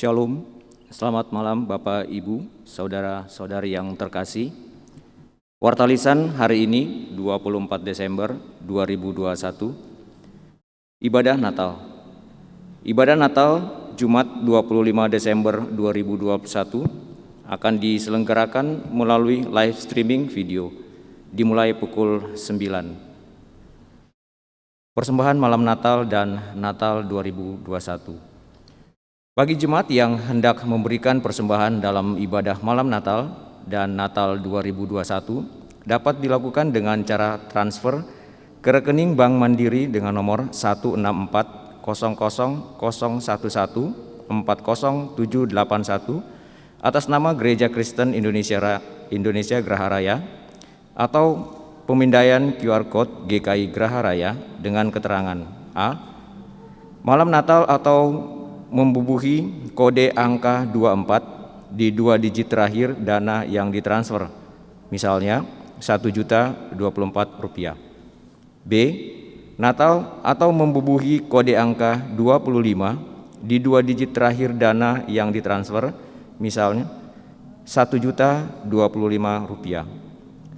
Shalom, selamat malam Bapak, Ibu, Saudara-saudari yang terkasih. Warta Lisan hari ini 24 Desember 2021, Ibadah Natal. Ibadah Natal Jumat 25 Desember 2021 akan diselenggarakan melalui live streaming video dimulai pukul 9. Persembahan Malam Natal dan Natal 2021. Bagi jemaat yang hendak memberikan persembahan dalam ibadah Malam Natal dan Natal 2021 dapat dilakukan dengan cara transfer ke rekening Bank Mandiri dengan nomor 1640001400781 atas nama Gereja Kristen Indonesia Graha Raya atau pemindaian QR Code GKI Graha Raya dengan keterangan A. Malam Natal atau membubuhi kode angka 24 di 2 digit terakhir dana yang ditransfer, misalnya Rp1.024. B. Natal atau membubuhi kode angka 25 di 2 digit terakhir dana yang ditransfer, misalnya Rp1.025.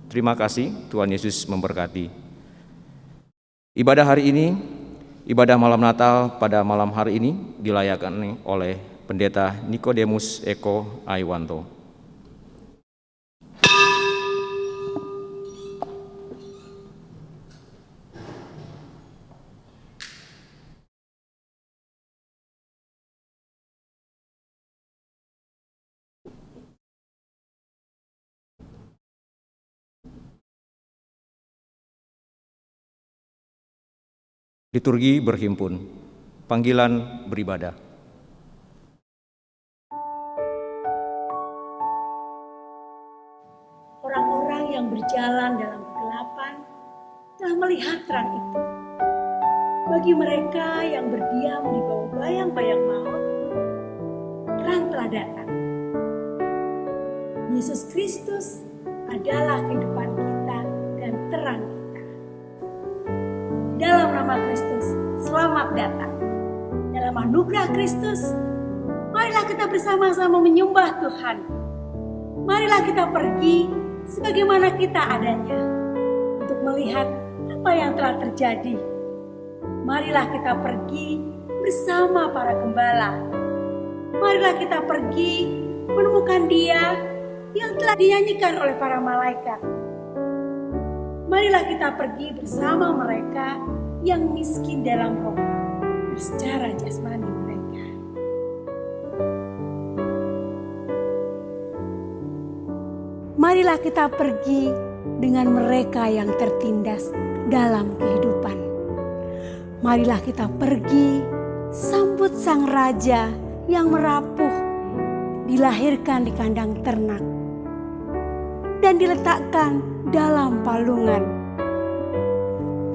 Terima kasih, Tuhan Yesus memberkati. Ibadah hari ini, ibadah malam Natal pada malam hari ini dilayakkan oleh Pendeta Nikodemus Eko Aiwanto. Liturgi berhimpun, panggilan beribadah. Orang-orang yang berjalan dalam kegelapan telah melihat terang itu. Bagi mereka yang berdiam di bawah bayang-bayang maut, terang telah datang. Yesus Kristus adalah kehidupan kita dan terang kita. Dalam nama Kristus, selamat datang. Dalam anugerah Kristus, marilah kita bersama-sama menyembah Tuhan. Marilah kita pergi sebagaimana kita adanya untuk melihat apa yang telah terjadi. Marilah kita pergi bersama para gembala. Marilah kita pergi menemukan Dia yang telah dinyanyikan oleh para malaikat. Marilah kita pergi bersama mereka yang miskin dalam roh dan secara jasmani mereka. Marilah kita pergi dengan mereka yang tertindas dalam kehidupan. Marilah kita pergi sambut Sang Raja yang merapuh, dilahirkan di kandang ternak dan diletakkan dalam palungan.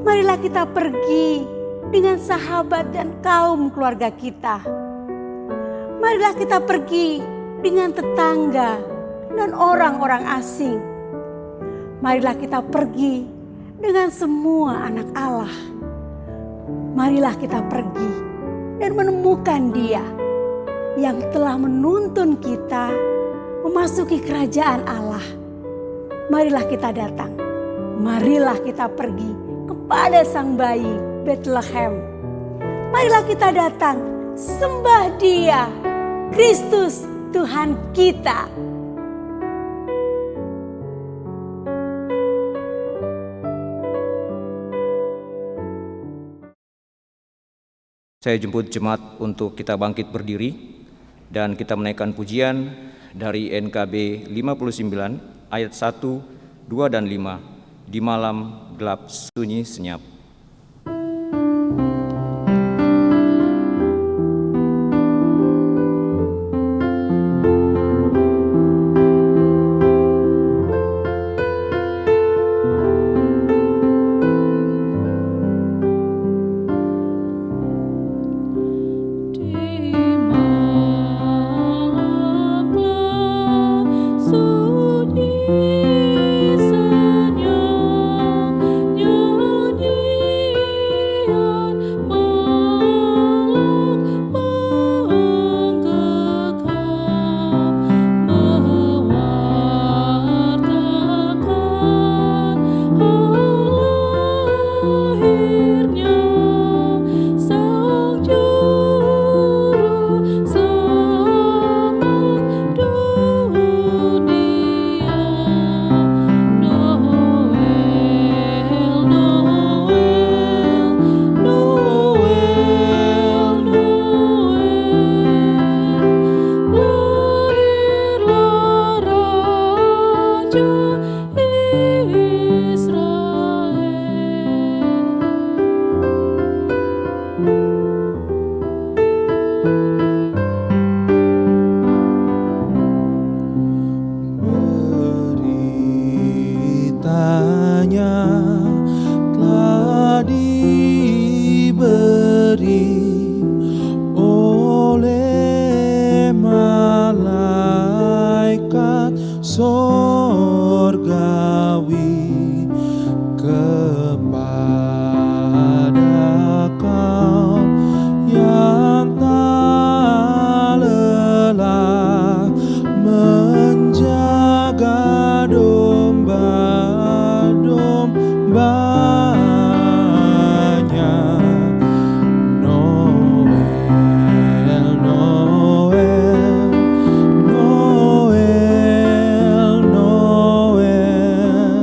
Marilah kita pergi dengan sahabat dan kaum keluarga kita. Marilah kita pergi dengan tetangga dan orang-orang asing. Marilah kita pergi dengan semua anak Allah. Marilah kita pergi dan menemukan Dia yang telah menuntun kita memasuki kerajaan Allah. Marilah kita datang, marilah kita pergi kepada Sang Bayi Bethlehem. Marilah kita datang, sembah Dia, Kristus Tuhan kita. Saya jemput jemaat untuk kita bangkit berdiri dan kita menaikkan pujian dari NKB 59 ayat 1, 2, dan 5 di malam gelap sunyi senyap. Sunyi senyap, nyanyi sorgawi kepada Kau yang tak lelah menjaga domba-dombanya. Noel, Noel, Noel, Noel,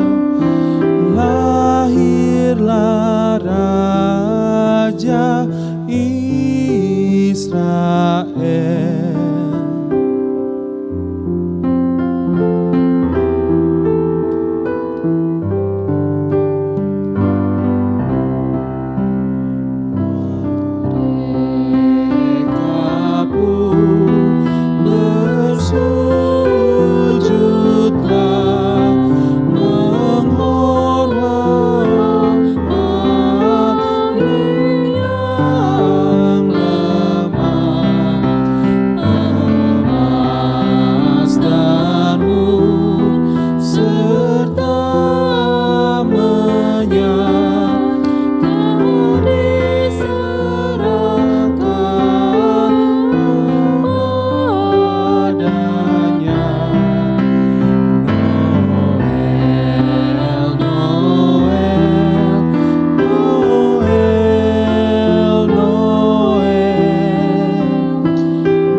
lahirlah Raja Israel. Mereka pun bersujudlah menghormat yang lemah, emas dan mur serta minyak telah diserahkan padanya. Noel, Noel, Noel, Noel,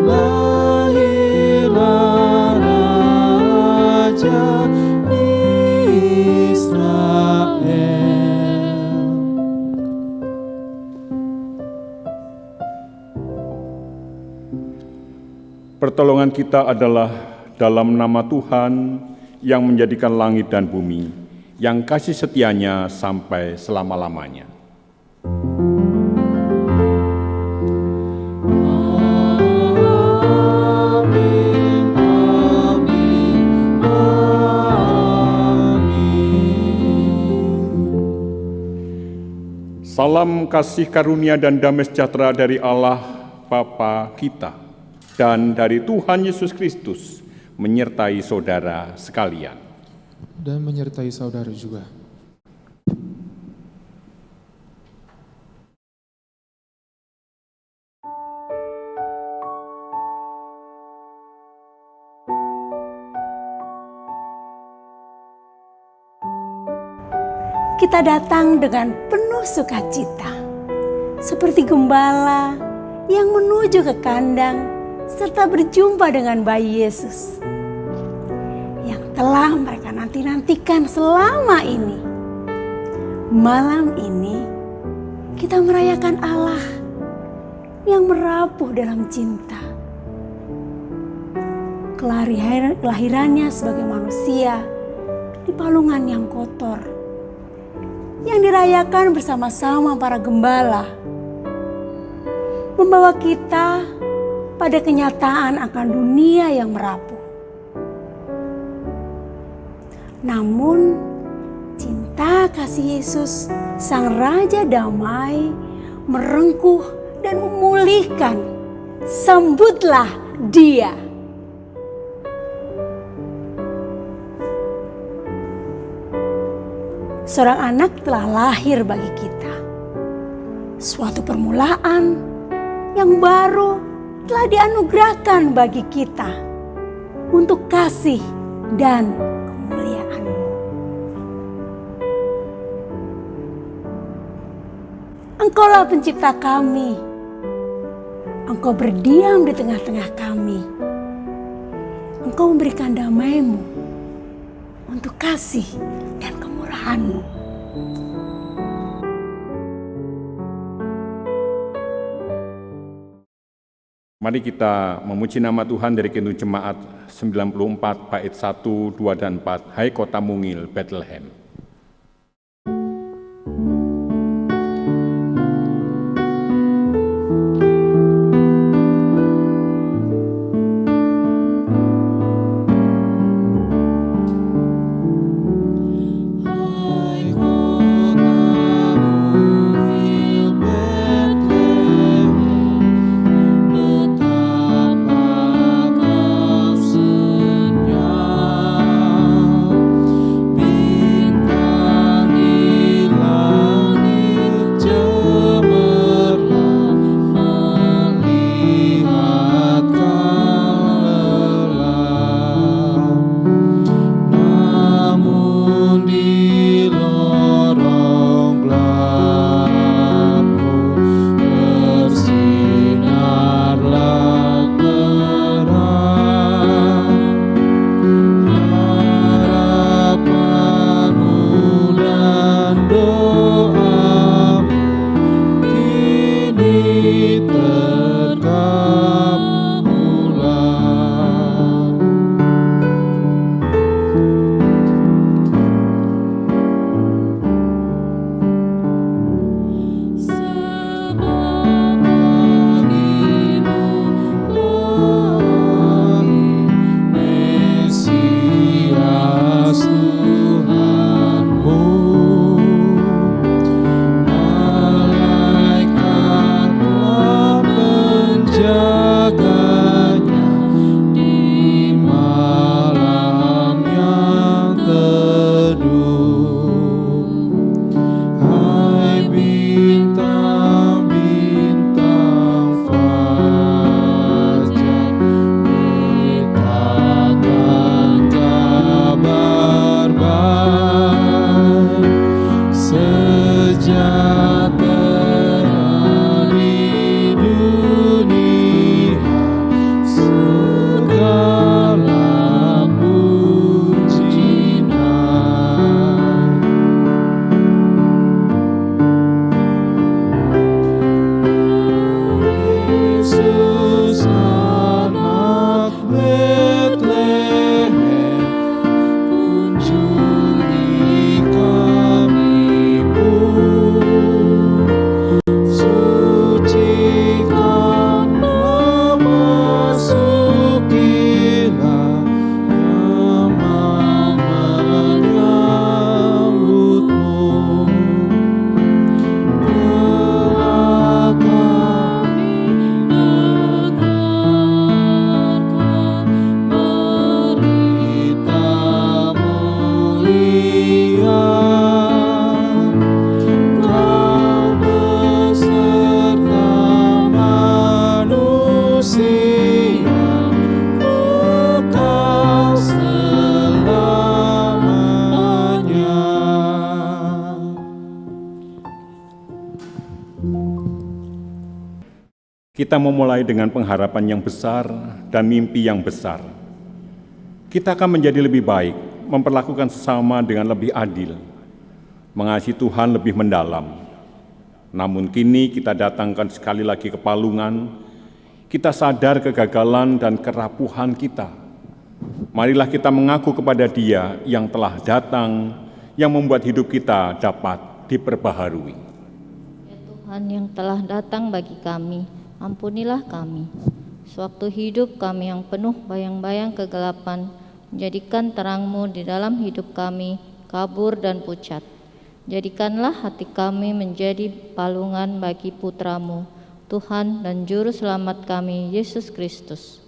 lahirlah Raja Israel. Pertolongan kita adalah dalam nama Tuhan yang menjadikan langit dan bumi, yang kasih setianya sampai selama-lamanya. Amin, amin, amin. Salam kasih karunia dan damai sejahtera dari Allah Bapa kita dan dari Tuhan Yesus Kristus menyertai saudara sekalian. Dan menyertai saudara juga. Kita datang dengan penuh sukacita, seperti gembala yang menuju ke kandang serta berjumpa dengan bayi Yesus yang telah mereka nanti-nantikan selama ini. Malam ini kita merayakan Allah yang merapuh dalam cinta. Kelahirannya sebagai manusia di palungan yang kotor, yang dirayakan bersama-sama para gembala, membawa kita pada kenyataan akan dunia yang merapuh. Namun, cinta kasih Yesus, Sang Raja Damai, merengkuh dan memulihkan. Sambutlah Dia. Seorang anak telah lahir bagi kita. Suatu permulaan yang baru telah dianugerahkan bagi kita untuk kasih dan kemuliaan-Mu. Engkaulah pencipta kami. Engkau berdiam di tengah-tengah kami. Engkau memberikan damai-Mu untuk kasih dan kemurahan-Mu. Mari kita memuji nama Tuhan dari Kidung Jemaat 94 bait 1, 2, dan 4. Hai kota mungil Bethlehem. Betapa kau senyap Tuhanmu. Malaikat telah menjaganya di malam yang teduh. Hai bintang-bintang fajar, beritakan kabar baik, sejahtera di dunia, segala puji naik. Yesus anak Betlehem, kunjungi kami pun, sucikan memasukilah nyaman menyambutmu. Telah kami dengarkan berita mulia, Kau beserta manusia kekal selamanya. Kita memulai dengan pengharapan yang besar dan mimpi yang besar. Kita akan menjadi lebih baik, memperlakukan sesama dengan lebih adil, mengasihi Tuhan lebih mendalam. Namun kini kita datangkan sekali lagi ke palungan, kita sadar kegagalan dan kerapuhan kita. Marilah kita mengaku kepada Dia yang telah datang, yang membuat hidup kita dapat diperbaharui. Ya Tuhan yang telah datang bagi kami, ampunilah kami. Sewaktu hidup kami yang penuh bayang-bayang kegelapan, jadikan terang-Mu di dalam hidup kami, kabur dan pucat. Jadikanlah hati kami menjadi palungan bagi Putra-Mu, Tuhan dan Juru Selamat kami, Yesus Kristus.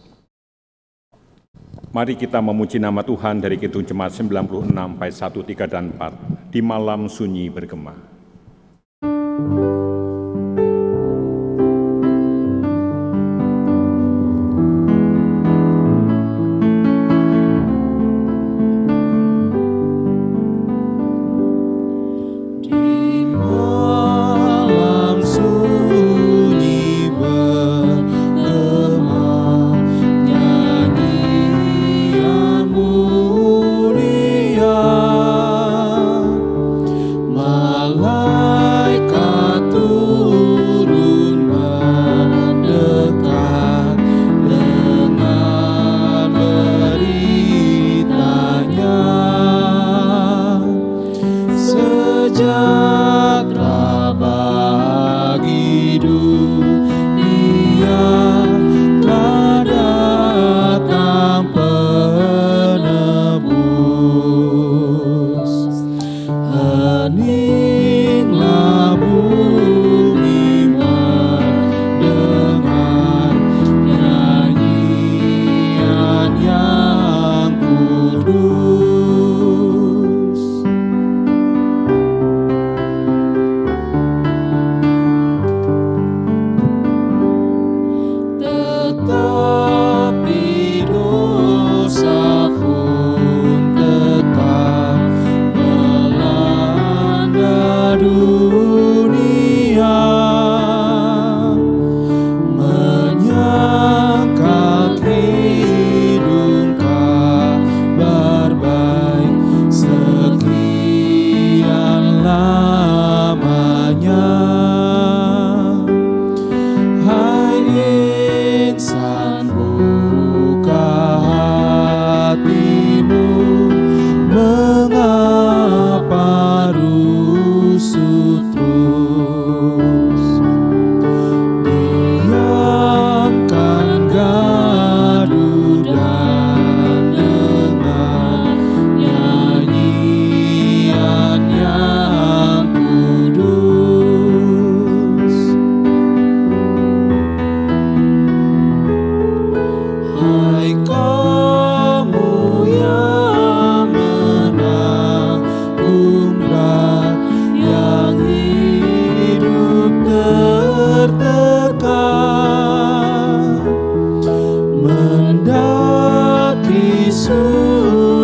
Mari kita memuji nama Tuhan dari Kidung Jemaat 96 bait 1, 3, dan 4 di malam sunyi bergema. Di malam sunyi bergema, nyanyian mulia, malam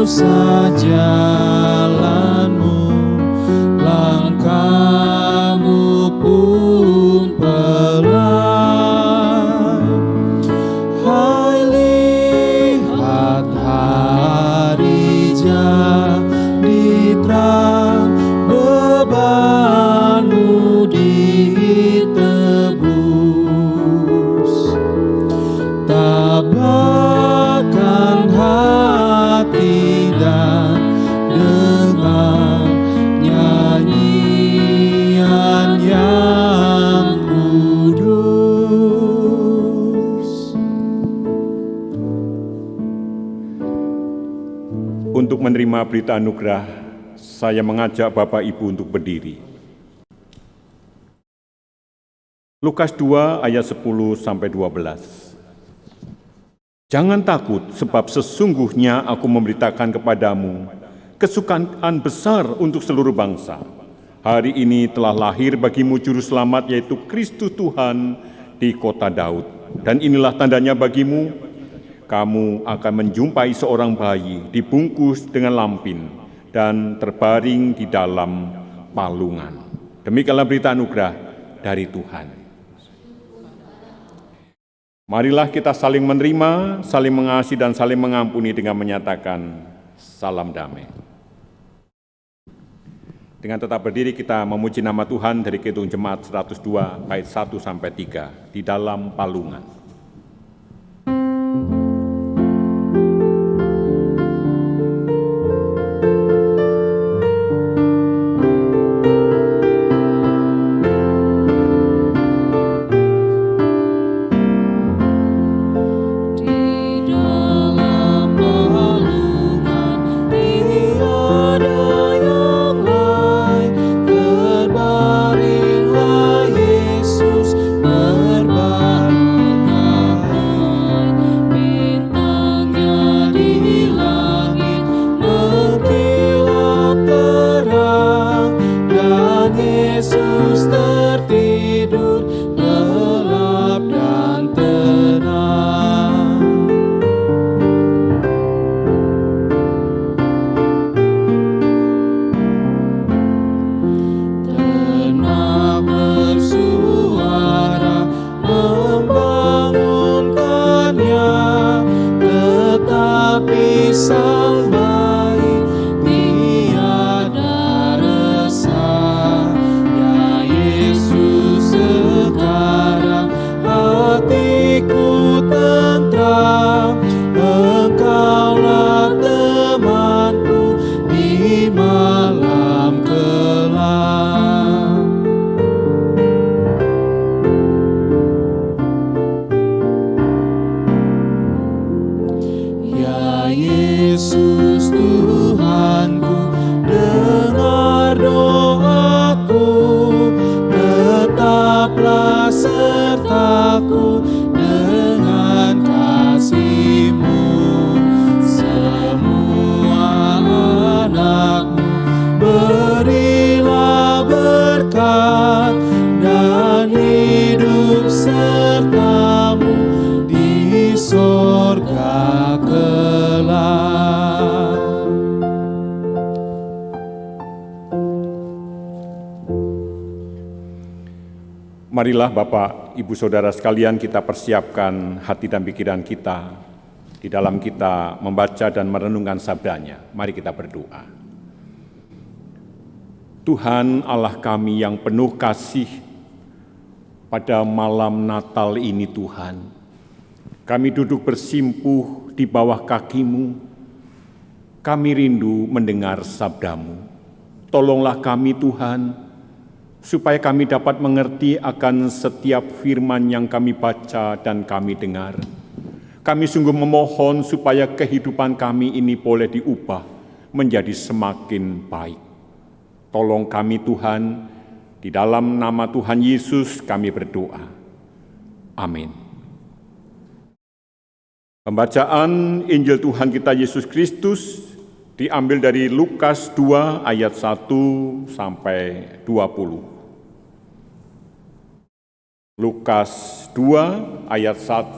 luruslah jalanmu, langkahmu pun pelan. Hai, lihat hari jadi terang, bebanmu ditebus. Tabahkan hati dan dengar nyanyian yang kudus. Untuk menerima berita anugerah, saya mengajak Bapak Ibu untuk berdiri. Lukas 2 ayat 10-12. Jangan takut, sebab sesungguhnya aku memberitakan kepadamu kesukaan besar untuk seluruh bangsa. Hari ini telah lahir bagimu juru selamat, yaitu Kristus Tuhan di kota Daud. Dan inilah tandanya bagimu, kamu akan menjumpai seorang bayi dibungkus dengan lampin dan terbaring di dalam palungan. Demikianlah berita anugerah dari Tuhan. Marilah kita saling menerima, saling mengasihi, dan saling mengampuni dengan menyatakan salam damai. Dengan tetap berdiri kita memuji nama Tuhan dari Kidung Jemaat 102 bait 1-3 di dalam palungan. Marilah Bapak, Ibu, Saudara sekalian, kita persiapkan hati dan pikiran kita di dalam kita membaca dan merenungkan sabdanya. Mari kita berdoa. Tuhan Allah kami yang penuh kasih, pada malam Natal ini Tuhan, kami duduk bersimpuh di bawah kaki-Mu, kami rindu mendengar sabda-Mu. Tolonglah kami Tuhan, supaya kami dapat mengerti akan setiap firman yang kami baca dan kami dengar. Kami sungguh memohon supaya kehidupan kami ini boleh diubah menjadi semakin baik. Tolong kami Tuhan, di dalam nama Tuhan Yesus kami berdoa. Amin. Pembacaan Injil Tuhan kita Yesus Kristus diambil dari Lukas 2 ayat 1-20. Lukas 2 ayat 1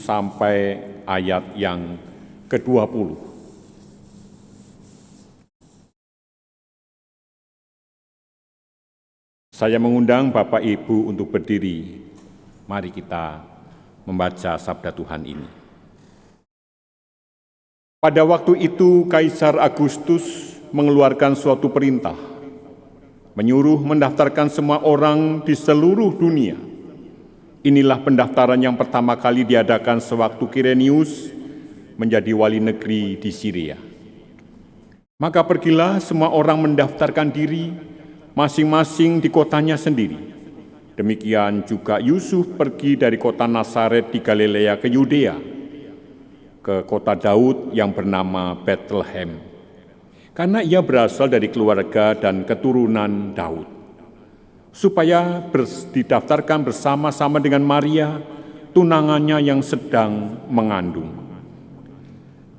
sampai ayat yang ke-20. Saya mengundang Bapak Ibu untuk berdiri. Mari kita membaca sabda Tuhan ini. Pada waktu itu Kaisar Agustus mengeluarkan suatu perintah, menyuruh mendaftarkan semua orang di seluruh dunia. Inilah pendaftaran yang pertama kali diadakan sewaktu Kirenius menjadi wali negeri di Syria. Maka pergilah semua orang mendaftarkan diri masing-masing di kotanya sendiri. Demikian juga Yusuf pergi dari kota Nazaret di Galilea ke Yudea, ke kota Daud yang bernama Bethlehem, karena ia berasal dari keluarga dan keturunan Daud, supaya didaftarkan bersama-sama dengan Maria, tunangannya yang sedang mengandung.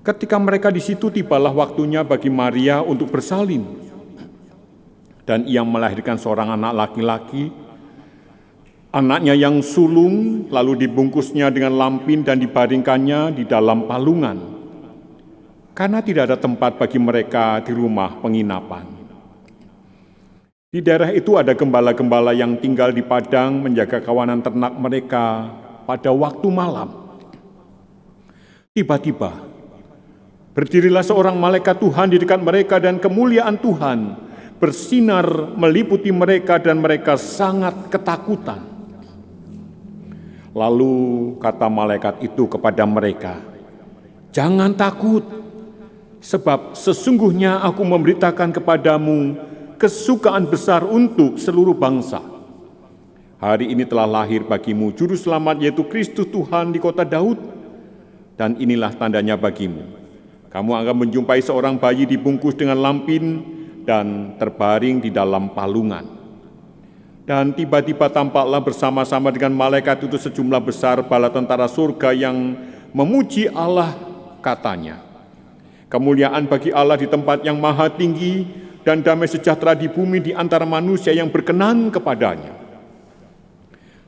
Ketika mereka di situ, tibalah waktunya bagi Maria untuk bersalin, dan ia melahirkan seorang anak laki-laki. Anaknya yang sulung lalu dibungkusnya dengan lampin dan dibaringkannya di dalam palungan, karena tidak ada tempat bagi mereka di rumah penginapan. Di daerah itu ada gembala-gembala yang tinggal di padang menjaga kawanan ternak mereka pada waktu malam. Tiba-tiba berdirilah seorang malaikat Tuhan di dekat mereka, dan kemuliaan Tuhan bersinar meliputi mereka, dan mereka sangat ketakutan. Lalu kata malaikat itu kepada mereka, "Jangan takut, sebab sesungguhnya aku memberitakan kepadamu kesukaan besar untuk seluruh bangsa. Hari ini telah lahir bagimu Juru Selamat, yaitu Kristus Tuhan di kota Daud. Dan inilah tandanya bagimu. Kamu akan menjumpai seorang bayi dibungkus dengan lampin dan terbaring di dalam palungan." Dan tiba-tiba tampaklah bersama-sama dengan malaikat itu sejumlah besar bala tentara surga yang memuji Allah, katanya, "Kemuliaan bagi Allah di tempat yang maha tinggi, dan damai sejahtera di bumi di antara manusia yang berkenan kepadanya."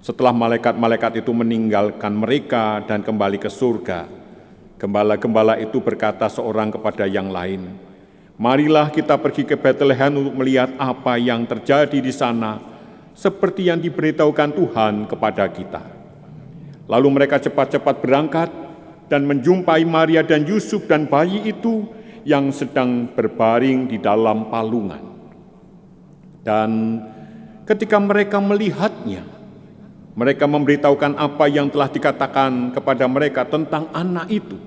Setelah malaikat-malaikat itu meninggalkan mereka dan kembali ke surga, gembala-gembala itu berkata seorang kepada yang lain, "Marilah kita pergi ke Bethlehem untuk melihat apa yang terjadi di sana, seperti yang diberitahukan Tuhan kepada kita." Lalu mereka cepat-cepat berangkat dan menjumpai Maria dan Yusuf dan bayi itu yang sedang berbaring di dalam palungan. Dan ketika mereka melihatnya, mereka memberitahukan apa yang telah dikatakan kepada mereka tentang anak itu.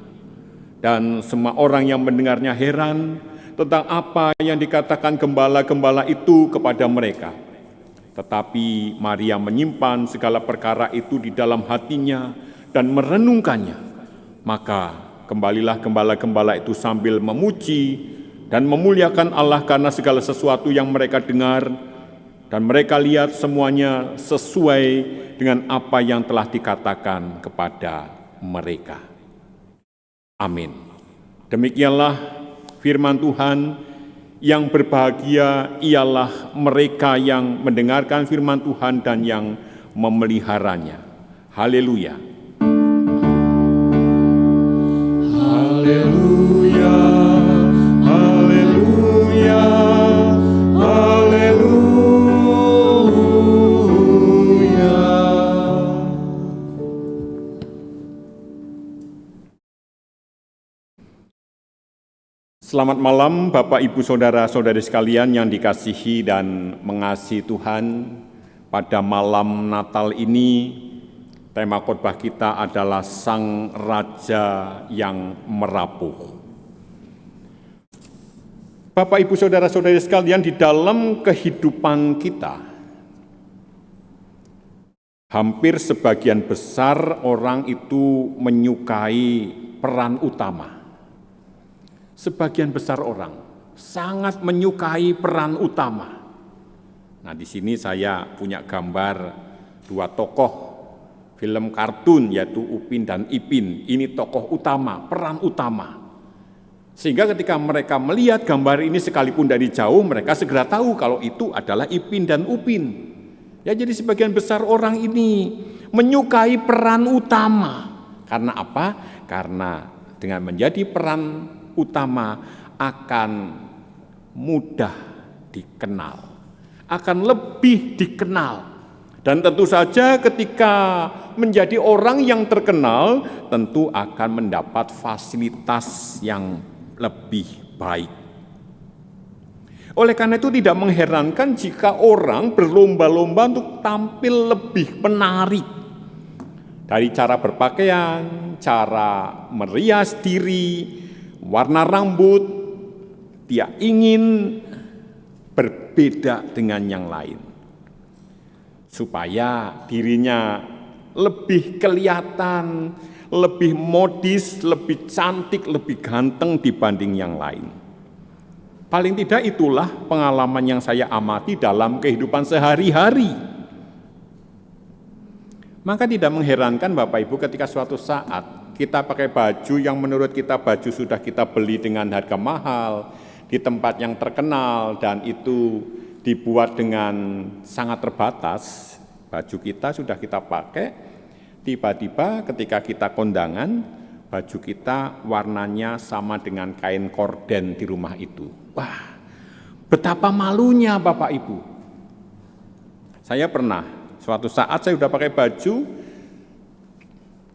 Dan semua orang yang mendengarnya heran tentang apa yang dikatakan gembala-gembala itu kepada mereka. Tetapi Maria menyimpan segala perkara itu di dalam hatinya dan merenungkannya. Maka kembalilah gembala-gembala itu sambil memuji dan memuliakan Allah karena segala sesuatu yang mereka dengar, dan mereka lihat semuanya sesuai dengan apa yang telah dikatakan kepada mereka. Amin. Demikianlah firman Tuhan. Yang berbahagia ialah mereka yang mendengarkan firman Tuhan dan yang memeliharanya. Haleluya. Haleluya, haleluya, haleluya. Selamat malam Bapak Ibu Saudara-saudari sekalian yang dikasihi dan mengasihi Tuhan. Pada malam Natal ini, tema khotbah kita adalah Sang Raja yang Merapuh. Bapak Ibu Saudara-saudari sekalian, di dalam kehidupan kita, hampir sebagian besar orang itu menyukai peran utama. Sebagian besar orang sangat menyukai peran utama. Nah, di sini saya punya gambar dua tokoh film kartun, yaitu Upin dan Ipin. Ini tokoh utama, peran utama. Sehingga ketika mereka melihat gambar ini sekalipun dari jauh, mereka segera tahu kalau itu adalah Ipin dan Upin. Ya, jadi sebagian besar orang ini menyukai peran utama. Karena apa? Karena dengan menjadi peran utama akan mudah dikenal, akan lebih dikenal. Dan tentu saja ketika menjadi orang yang terkenal, tentu akan mendapat fasilitas yang lebih baik. Oleh karena itu tidak mengherankan jika orang berlomba-lomba untuk tampil lebih menarik. Dari cara berpakaian, cara merias diri, warna rambut, dia ingin berbeda dengan yang lain. Supaya dirinya lebih kelihatan, lebih modis, lebih cantik, lebih ganteng dibanding yang lain. Paling tidak itulah pengalaman yang saya amati dalam kehidupan sehari-hari. Maka tidak mengherankan Bapak Ibu ketika suatu saat kita pakai baju yang menurut kita baju sudah kita beli dengan harga mahal, di tempat yang terkenal dan itu dibuat dengan sangat terbatas, baju kita sudah kita pakai, tiba-tiba ketika kita kondangan, baju kita warnanya sama dengan kain korden di rumah itu. Wah, betapa malunya Bapak Ibu. Saya pernah, suatu saat saya sudah pakai baju,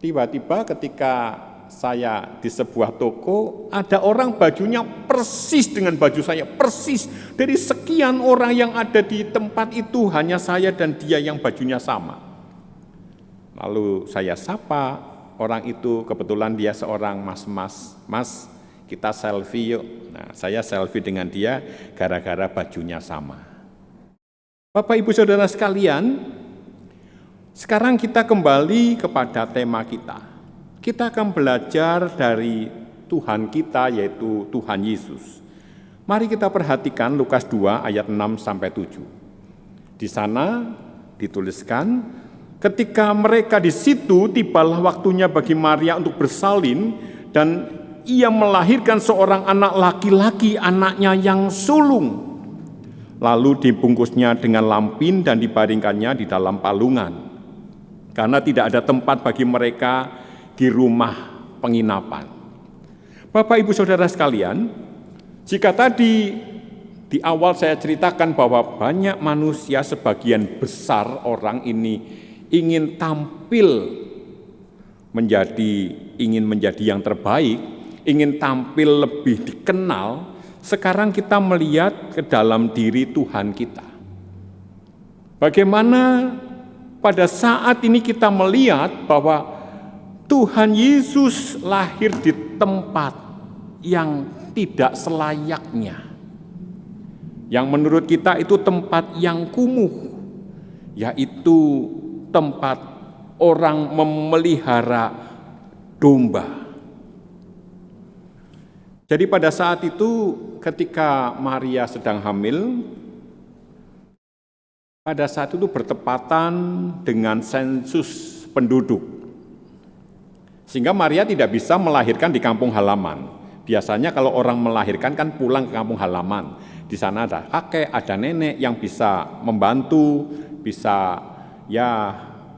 tiba-tiba ketika saya di sebuah toko, ada orang bajunya persis dengan baju saya, persis. Dari sekian orang yang ada di tempat itu, hanya saya dan dia yang bajunya sama. Lalu saya sapa orang itu, kebetulan dia seorang mas, kita selfie yuk. Nah, saya selfie dengan dia gara-gara bajunya sama. Bapak Ibu Saudara sekalian, sekarang kita kembali kepada tema kita. Kita akan belajar dari Tuhan kita, yaitu Tuhan Yesus. Mari kita perhatikan Lukas 2 ayat 6-7. Di sana dituliskan, ketika mereka di situ, tibalah waktunya bagi Maria untuk bersalin, dan ia melahirkan seorang anak laki-laki, anaknya yang sulung. Lalu dibungkusnya dengan lampin dan dibaringkannya di dalam palungan. Karena tidak ada tempat bagi mereka di rumah penginapan. Bapak Ibu Saudara sekalian, jika tadi di awal saya ceritakan bahwa banyak manusia, sebagian besar orang ini ingin tampil ingin menjadi yang terbaik, ingin tampil lebih dikenal, sekarang kita melihat ke dalam diri Tuhan kita. Bagaimana pada saat ini kita melihat bahwa Tuhan Yesus lahir di tempat yang tidak selayaknya, yang menurut kita itu tempat yang kumuh, yaitu tempat orang memelihara domba. Jadi pada saat itu ketika Maria sedang hamil, pada saat itu bertepatan dengan sensus penduduk. Sehingga Maria tidak bisa melahirkan di kampung halaman. Biasanya kalau orang melahirkan kan pulang ke kampung halaman. Di sana ada kakek, ada nenek yang bisa membantu, bisa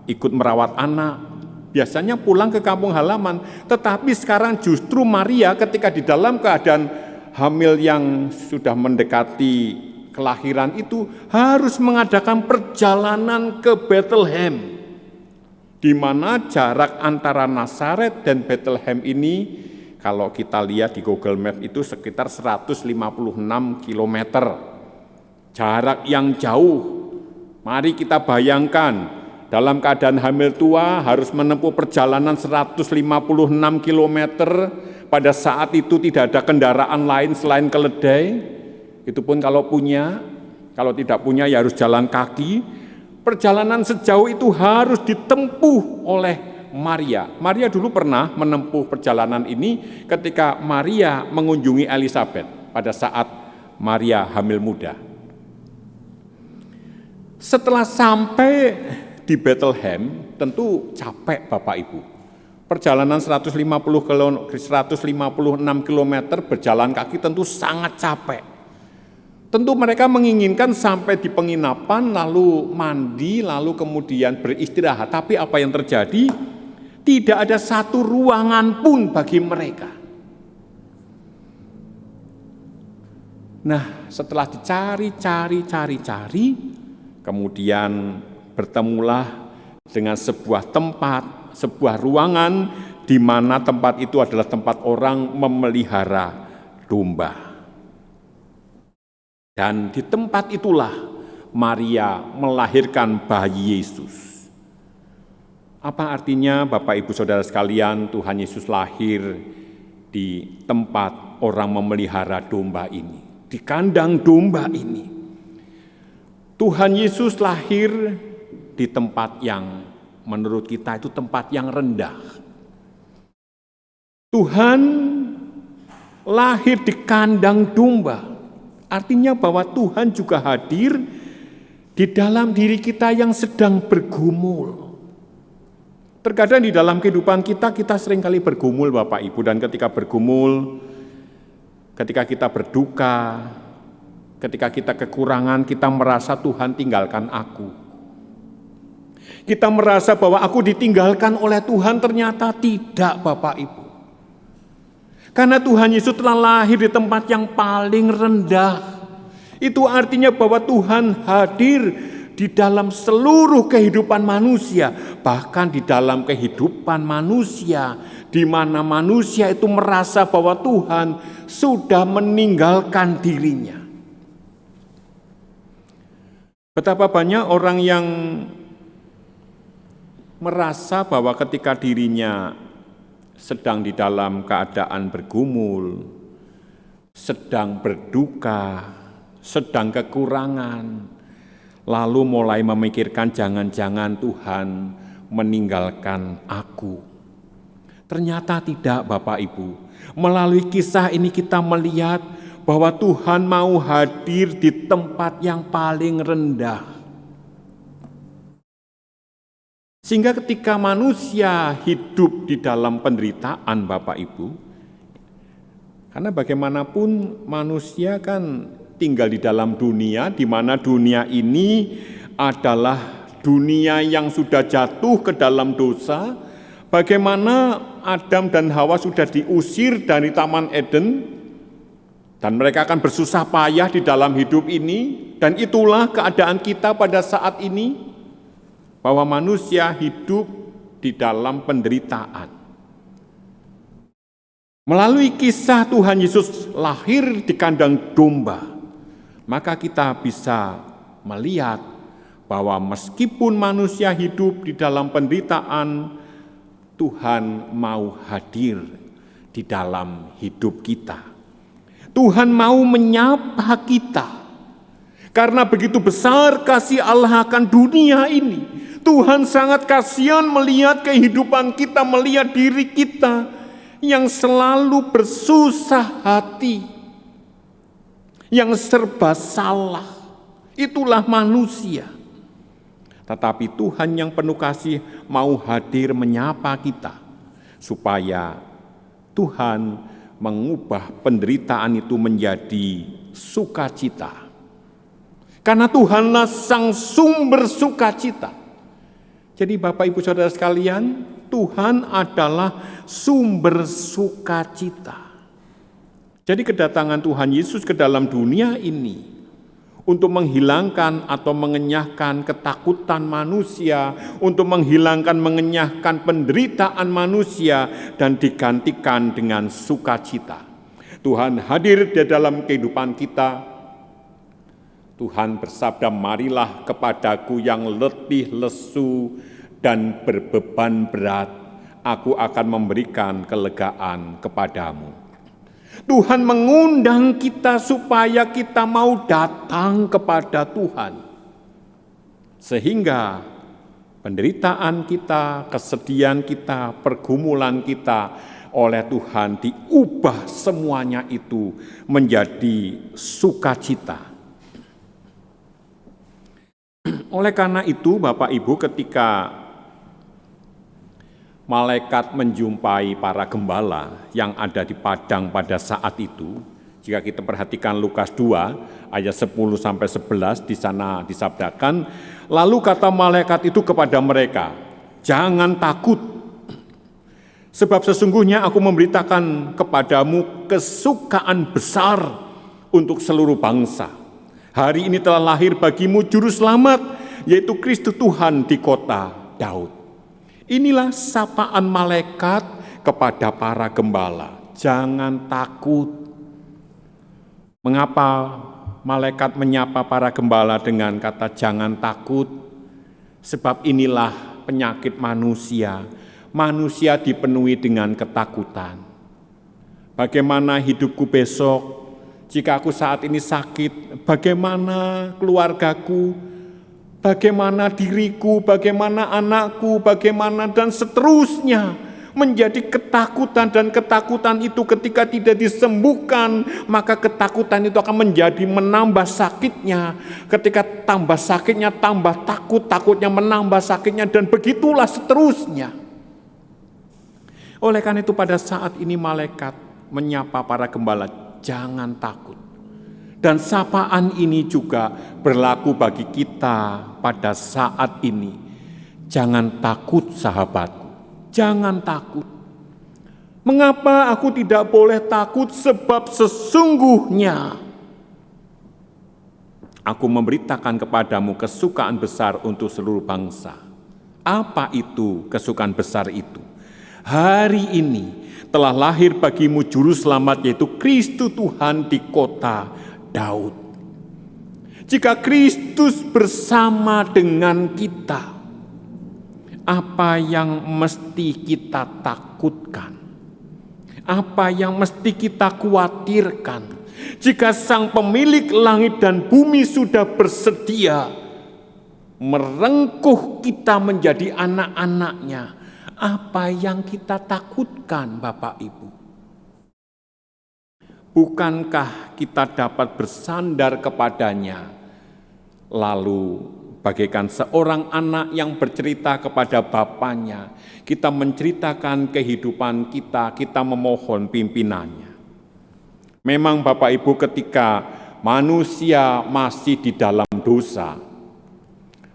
ikut merawat anak. Biasanya pulang ke kampung halaman. Tetapi sekarang justru Maria ketika di dalam keadaan hamil yang sudah mendekati kelahiran itu harus mengadakan perjalanan ke Bethlehem, di mana jarak antara Nazaret dan Bethlehem ini kalau kita lihat di Google Map itu sekitar 156 km. Jarak yang jauh. Mari kita bayangkan, dalam keadaan hamil tua harus menempuh perjalanan 156 km. Pada saat itu tidak ada kendaraan lain selain keledai. Itu pun kalau punya, kalau tidak punya ya harus jalan kaki. Perjalanan sejauh itu harus ditempuh oleh Maria. Maria dulu pernah menempuh perjalanan ini ketika Maria mengunjungi Elizabeth pada saat Maria hamil muda. Setelah sampai di Bethlehem, tentu capek Bapak Ibu. Perjalanan 156 km berjalan kaki tentu sangat capek. Tentu mereka menginginkan sampai di penginapan, lalu mandi, lalu kemudian beristirahat. Tapi apa yang terjadi? Tidak ada satu ruangan pun bagi mereka. Nah, setelah dicari, kemudian bertemulah dengan sebuah tempat, sebuah ruangan di mana tempat itu adalah tempat orang memelihara domba. Dan di tempat itulah Maria melahirkan bayi Yesus. Apa artinya Bapak Ibu Saudara sekalian, Tuhan Yesus lahir di tempat orang memelihara domba ini, di kandang domba ini. Tuhan Yesus lahir di tempat yang menurut kita itu tempat yang rendah. Tuhan lahir di kandang domba. Artinya bahwa Tuhan juga hadir di dalam diri kita yang sedang bergumul. Terkadang di dalam kehidupan kita seringkali bergumul Bapak Ibu, dan ketika bergumul, ketika kita berduka, ketika kita kekurangan, kita merasa Tuhan tinggalkan aku. Kita merasa bahwa aku ditinggalkan oleh Tuhan, ternyata tidak Bapak Ibu. Karena Tuhan Yesus telah lahir di tempat yang paling rendah. Itu artinya bahwa Tuhan hadir di dalam seluruh kehidupan manusia, bahkan di dalam kehidupan manusia, di mana manusia itu merasa bahwa Tuhan sudah meninggalkan dirinya. Betapa banyak orang yang merasa bahwa ketika dirinya sedang di dalam keadaan bergumul, sedang berduka, sedang kekurangan, lalu mulai memikirkan jangan-jangan Tuhan meninggalkan aku. Ternyata tidak Bapak Ibu. Melalui kisah ini kita melihat bahwa Tuhan mau hadir di tempat yang paling rendah. Sehingga ketika manusia hidup di dalam penderitaan Bapak Ibu, karena bagaimanapun manusia kan tinggal di dalam dunia, di mana dunia ini adalah dunia yang sudah jatuh ke dalam dosa. Bagaimana Adam dan Hawa sudah diusir dari Taman Eden, dan mereka akan bersusah payah di dalam hidup ini, dan itulah keadaan kita pada saat ini, bahwa manusia hidup di dalam penderitaan. Melalui kisah Tuhan Yesus lahir di kandang domba, maka kita bisa melihat bahwa meskipun manusia hidup di dalam penderitaan, Tuhan mau hadir di dalam hidup kita. Tuhan mau menyapa kita. Karena begitu besar kasih Allah akan dunia ini, Tuhan sangat kasihan melihat kehidupan kita, melihat diri kita yang selalu bersusah hati, yang serba salah. Itulah manusia. Tetapi Tuhan yang penuh kasih mau hadir menyapa kita, supaya Tuhan mengubah penderitaan itu menjadi sukacita. Karena Tuhanlah sang sumber sukacita. Jadi Bapak Ibu Saudara sekalian, Tuhan adalah sumber sukacita. Jadi kedatangan Tuhan Yesus ke dalam dunia ini untuk menghilangkan atau mengenyahkan ketakutan manusia, untuk menghilangkan, mengenyahkan penderitaan manusia, dan digantikan dengan sukacita. Tuhan hadir di dalam kehidupan kita. Tuhan bersabda, marilah kepadaku yang letih, lesu, dan berbeban berat, aku akan memberikan kelegaan kepadamu. Tuhan mengundang kita supaya kita mau datang kepada Tuhan. Sehingga penderitaan kita, kesedihan kita, pergumulan kita oleh Tuhan diubah semuanya itu menjadi sukacita. Oleh karena itu Bapak Ibu, ketika malaikat menjumpai para gembala yang ada di padang pada saat itu, jika kita perhatikan Lukas 2 ayat 10-11, di sana disabdakan, lalu kata malaikat itu kepada mereka, jangan takut, sebab sesungguhnya aku memberitakan kepadamu kesukaan besar untuk seluruh bangsa. Hari ini telah lahir bagimu juru selamat, yaitu Kristus Tuhan di kota Daud. Inilah sapaan malaikat kepada para gembala. Jangan takut. Mengapa malaikat menyapa para gembala dengan kata jangan takut? Sebab inilah penyakit manusia. Manusia dipenuhi dengan ketakutan. Bagaimana hidupku besok jika aku saat ini sakit? Bagaimana keluargaku? Bagaimana diriku? Bagaimana anakku? Bagaimana dan seterusnya? Menjadi ketakutan, dan ketakutan itu ketika tidak disembuhkan, maka ketakutan itu akan menjadi menambah sakitnya. Ketika tambah sakitnya, tambah takut, takutnya menambah sakitnya, dan begitulah seterusnya. Oleh karena itu pada saat ini malaikat menyapa para gembala, jangan takut. Dan sapaan ini juga berlaku bagi kita pada saat ini. Jangan takut sahabatku. Jangan takut. Mengapa aku tidak boleh takut? Sebab sesungguhnya aku memberitakan kepadamu kesukaan besar untuk seluruh bangsa. Apa itu kesukaan besar itu? Hari ini telah lahir bagimu juru selamat, yaitu Kristus Tuhan di kota Daud. Jika Kristus bersama dengan kita, apa yang mesti kita takutkan? Apa yang mesti kita khawatirkan? Jika Sang Pemilik langit dan bumi sudah bersedia merengkuh kita menjadi anak-anaknya, apa yang kita takutkan, Bapak Ibu? Bukankah kita dapat bersandar kepadanya, lalu bagaikan seorang anak yang bercerita kepada bapaknya, kita menceritakan kehidupan kita, kita memohon pimpinannya. Memang Bapak Ibu, ketika manusia masih di dalam dosa,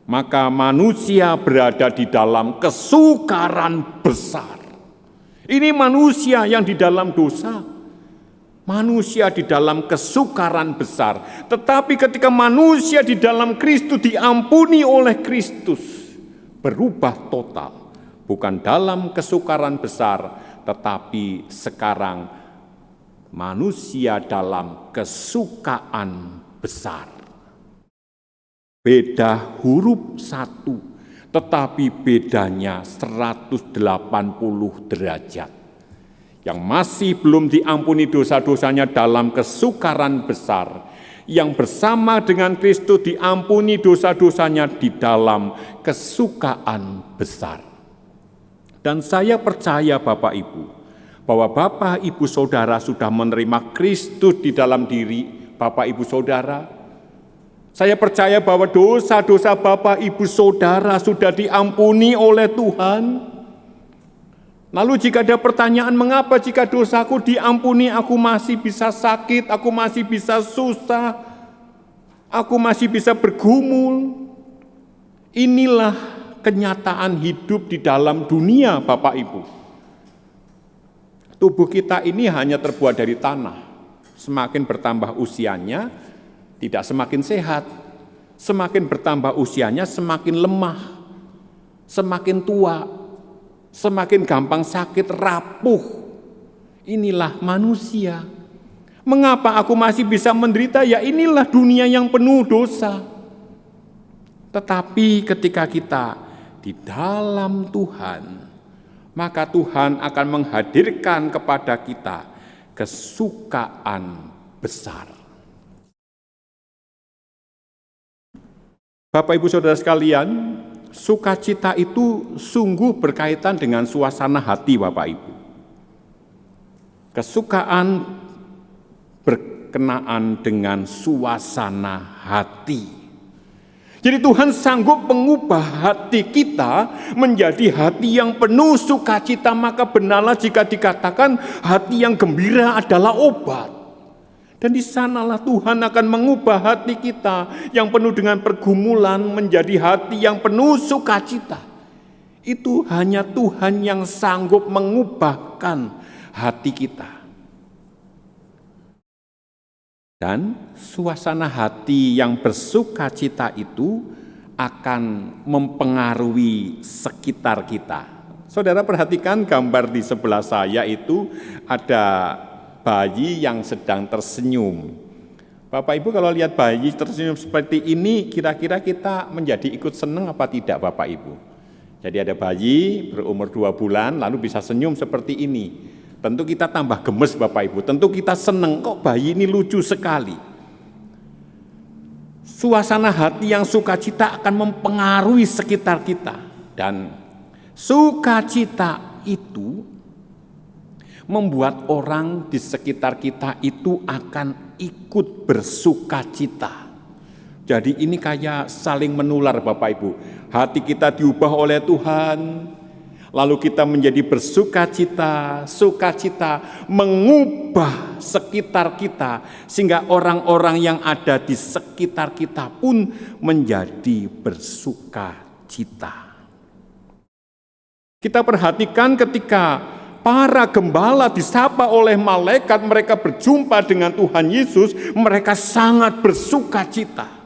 maka manusia berada di dalam kesukaran besar. Ini manusia yang di dalam dosa. Manusia di dalam kesukaran besar. Tetapi ketika manusia di dalam Kristus diampuni oleh Kristus, berubah total. Bukan dalam kesukaran besar, tetapi sekarang manusia dalam kesukaan besar. Beda huruf satu, tetapi bedanya 180 derajat. Yang masih belum diampuni dosa-dosanya dalam kesukaran besar, yang bersama dengan Kristus diampuni dosa-dosanya di dalam kesukaan besar. Dan saya percaya Bapak Ibu, bahwa Bapak Ibu Saudara sudah menerima Kristus di dalam diri Bapak Ibu Saudara. Saya percaya bahwa dosa-dosa Bapak Ibu Saudara sudah diampuni oleh Tuhan. Lalu jika ada pertanyaan, mengapa jika dosaku diampuni aku masih bisa sakit, aku masih bisa susah, aku masih bisa bergumul? Inilah kenyataan hidup di dalam dunia, Bapak Ibu. Tubuh kita ini hanya terbuat dari tanah. Semakin bertambah usianya, tidak semakin sehat. Semakin bertambah usianya, semakin lemah, semakin tua, semakin gampang sakit, rapuh. Inilah manusia. Mengapa aku masih bisa menderita? Ya inilah dunia yang penuh dosa. Tetapi ketika kita di dalam Tuhan, maka Tuhan akan menghadirkan kepada kita kesukaan besar. Bapak Ibu Saudara sekalian, sukacita itu sungguh berkaitan dengan suasana hati Bapak Ibu. Kesukaan berkenaan dengan suasana hati. Jadi Tuhan sanggup mengubah hati kita menjadi hati yang penuh sukacita. Maka benarlah jika dikatakan hati yang gembira adalah obat. Dan di sanalah Tuhan akan mengubah hati kita yang penuh dengan pergumulan menjadi hati yang penuh sukacita. Itu hanya Tuhan yang sanggup mengubahkan hati kita. Dan suasana hati yang bersukacita itu akan mempengaruhi sekitar kita. Saudara perhatikan gambar di sebelah saya itu ada bayi yang sedang tersenyum. Bapak Ibu kalau lihat bayi tersenyum seperti ini, kira-kira kita menjadi ikut senang apa tidak Bapak Ibu? Jadi ada bayi berumur 2 bulan lalu bisa senyum seperti ini. Tentu kita tambah gemes Bapak Ibu, tentu kita senang, kok bayi ini lucu sekali. Suasana hati yang sukacita akan mempengaruhi sekitar kita. Dan sukacita itu membuat orang di sekitar kita itu akan ikut bersukacita. Jadi ini kayak saling menular Bapak Ibu. Hati kita diubah oleh Tuhan, lalu kita menjadi bersukacita, sukacita mengubah sekitar kita, sehingga orang-orang yang ada di sekitar kita pun menjadi bersukacita. Kita perhatikan ketika para gembala disapa oleh malaikat, mereka berjumpa dengan Tuhan Yesus, mereka sangat bersukacita.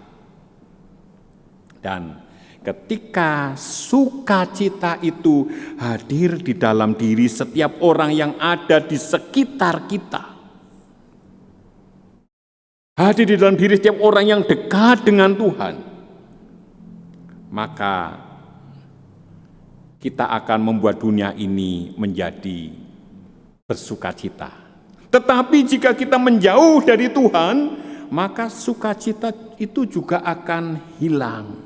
Dan ketika sukacita itu hadir di dalam diri setiap orang yang ada di sekitar kita, hadir di dalam diri setiap orang yang dekat dengan Tuhan, maka kita akan membuat dunia ini menjadi bersukacita. Tetapi jika kita menjauh dari Tuhan, maka sukacita itu juga akan hilang.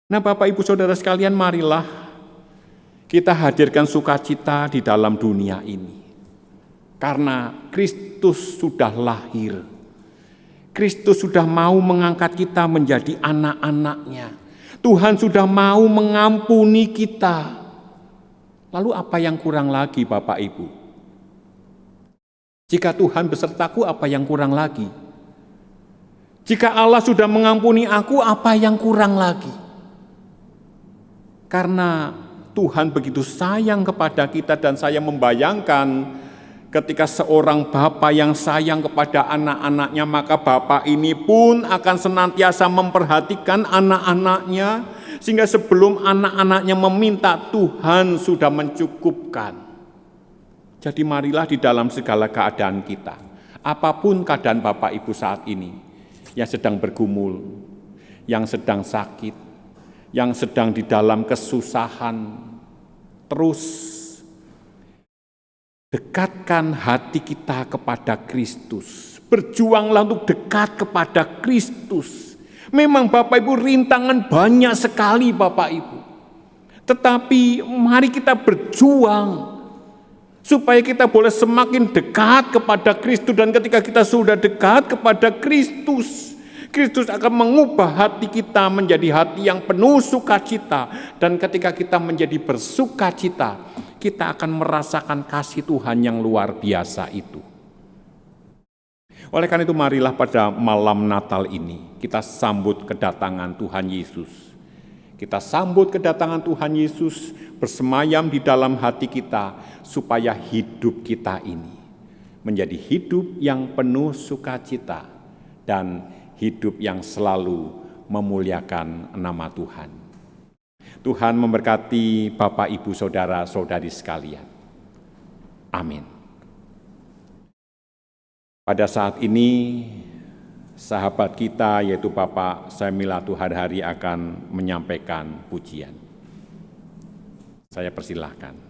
Nah Bapak Ibu Saudara sekalian, marilah kita hadirkan sukacita di dalam dunia ini. Karena Kristus sudah lahir. Kristus sudah mau mengangkat kita menjadi anak-anaknya. Tuhan sudah mau mengampuni kita. Lalu apa yang kurang lagi Bapak Ibu? Jika Tuhan besertaku, apa yang kurang lagi? Jika Allah sudah mengampuni aku, apa yang kurang lagi? Karena Tuhan begitu sayang kepada kita, dan saya membayangkan ketika seorang bapa yang sayang kepada anak-anaknya, maka bapa ini pun akan senantiasa memperhatikan anak-anaknya, sehingga sebelum anak-anaknya meminta, Tuhan sudah mencukupkan. Jadi marilah di dalam segala keadaan kita, apapun keadaan Bapak Ibu saat ini, yang sedang bergumul, yang sedang sakit, yang sedang di dalam kesusahan, terus dekatkan hati kita kepada Kristus. Berjuanglah untuk dekat kepada Kristus. Memang Bapak Ibu rintangan banyak sekali Bapak Ibu. Tetapi mari kita berjuang supaya kita boleh semakin dekat kepada Kristus. Dan ketika kita sudah dekat kepada Kristus, Kristus akan mengubah hati kita menjadi hati yang penuh sukacita. Dan ketika kita menjadi bersukacita, kita akan merasakan kasih Tuhan yang luar biasa itu. Oleh karena itu marilah pada malam Natal ini kita sambut kedatangan Tuhan Yesus. Kita sambut kedatangan Tuhan Yesus bersemayam di dalam hati kita, supaya hidup kita ini menjadi hidup yang penuh sukacita dan hidup yang selalu memuliakan nama Tuhan. Tuhan memberkati Bapak, Ibu, Saudara-saudari sekalian. Amin. Pada saat ini, sahabat kita yaitu Bapak Samuel Tuhadhari akan menyampaikan pujian. Saya persilahkan.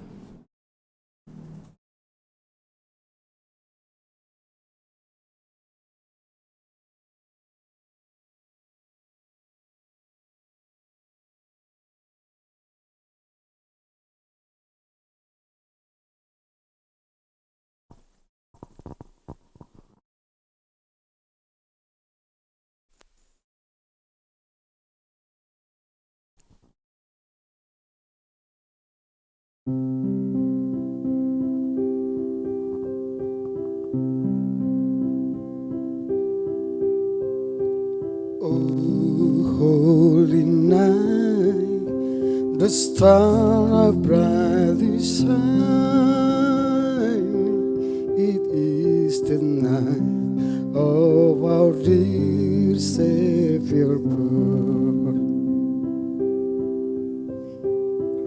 Holy night, the star brightly shine. It is the night of our dear Savior born.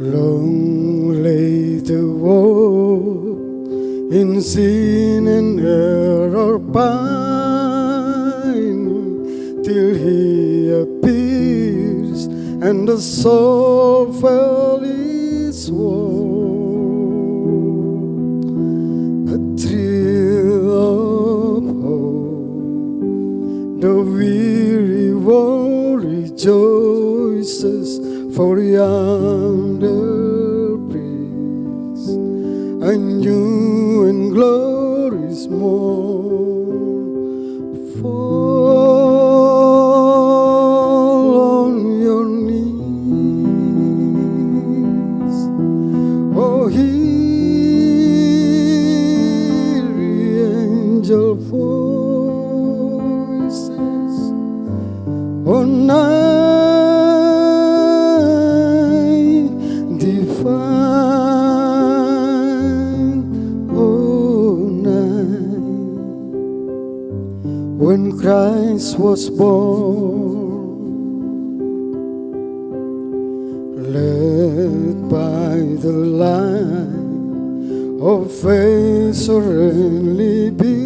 Long lay the world in sin and error pine, till He appears and the soul fell its woe. A thrill of hope, the weary world rejoices, for yonder breeze a new and glorious morn. Fall on your knees, oh, hear the angel voices, oh, night divine, oh, night when Christ was born, led by the light of faith serenely beaming,